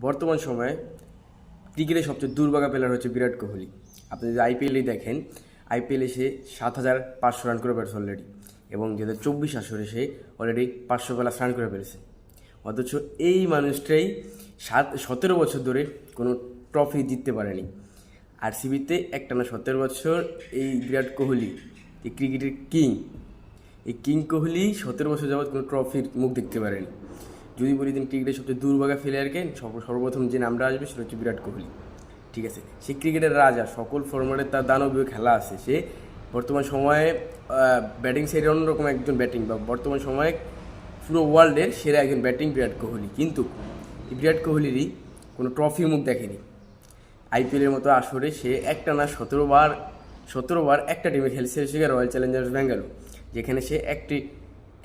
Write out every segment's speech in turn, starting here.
বর্তমান সময়ে ক্রিকেটের সবচেয়ে দুর্ভাগা প্লেয়ার হচ্ছে বিরাট কোহলি। আপনি যদি আইপিএলই দেখেন, আইপিএলে সে 7,500 রান করে ফেলেছে অলরেডি, এবং 2024 আসরে সে অলরেডি 500+ রান করে ফেলেছে। অথচ এই মানুষটাই 17 বছর ধরে কোনো ট্রফি জিততে পারেনি। আরসিবিতে একটানা 17 বছর এই বিরাট কোহলি, এই ক্রিকেটের কিং, এই কিং কোহলি 17 বছর যাবৎ কোনো ট্রফির মুখ দেখতে পারেনি। যদি বলি দিন ক্রিকেটের সবচেয়ে দুর্ভাগা প্লেয়ারকে, সর্বপ্রথম যে নামটা আসবে সেটা হচ্ছে বিরাট কোহলি। ঠিক আছে, সে ক্রিকেটের রাজা, সকল ফরম্যাটে তার দানবীয় খেলা আছে। সে বর্তমান সময়ে ব্যাটিং সাইডে অন্যরকম একজন ব্যাটিং, বা বর্তমান সময়ে পুরো ওয়ার্ল্ডের সেরা একজন ব্যাটিং বিরাট কোহলি। কিন্তু এই বিরাট কোহলিরই কোনো ট্রফির মুখ দেখেনি। আইপিএলের মতো আসরে সে একটানা 17বার একটা টিমে খেলছে, সেখানে রয়্যাল চ্যালেঞ্জার্স ব্যাঙ্গালোর, যেখানে সে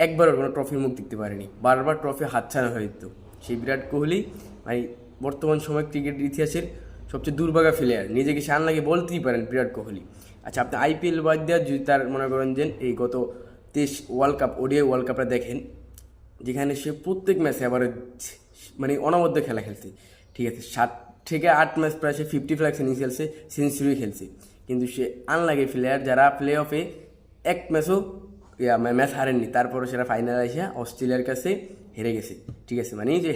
একবারও কোনো ট্রফির মুখ দেখতে পারেনি। বারবার ট্রফি হাতছাড়া হয়ে যেত। সেই বিরাট কোহলি মানে বর্তমান সময় ক্রিকেটের ইতিহাসের সবচেয়ে দুর্ভাগা প্লেয়ার। নিজেকে সে আনলাকি বলতেই পারেন বিরাট কোহলি। আচ্ছা, আপনি আইপিএল বাদ দেওয়া যদি তার মনে করেন যে এই গত 23 ওয়ার্ল্ড কাপ, ওডিআই ওয়ার্ল্ড কাপটা দেখেন, যেখানে সে প্রত্যেক ম্যাচে আবার মানে অনবদ্য খেলা খেলছে। ঠিক আছে, 7 থেকে 8 ম্যাচ প্রায় সে 50+ ইনিংস খেলছে, সেঞ্চুরি খেলছে। কিন্তু সে আনলাকি প্লেয়ার যারা প্লে অফে এক ম্যাচ হারেননি, তারপরে সেটা ফাইনালে এসে অস্ট্রেলিয়ার কাছে হেরে গেছে। ঠিক আছে, মানে যে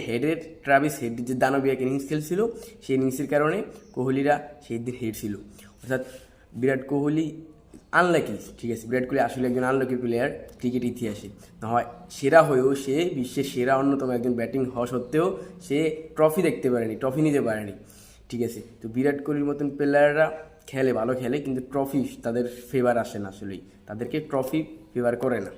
ট্রাভিস হেড যে দানবীয় ইনিংস খেলছিল, সেই ইনিংসের কারণে কোহলিরা সেই দিন হেরছিল। অর্থাৎ বিরাট কোহলি আনলাকি। ঠিক আছে, বিরাট কোহলি আসলে একজন আনলাকি প্লেয়ার ক্রিকেট ইতিহাসে। না হয় সেরা হয়েও সে বিশ্বের সেরা অন্যতম একজন ব্যাটিং হওয়া সত্ত্বেও সে ট্রফি দেখতে পারেনি, ট্রফি নিতে পারেনি। ঠিক আছে, তো বিরাট কোহলির মতন প্লেয়াররা খেলে, ভালো খেলে, কিন্তু ট্রফি তাদের ফেভার আসে না। আসলেই তাদেরকে ট্রফি ফেভার করে না।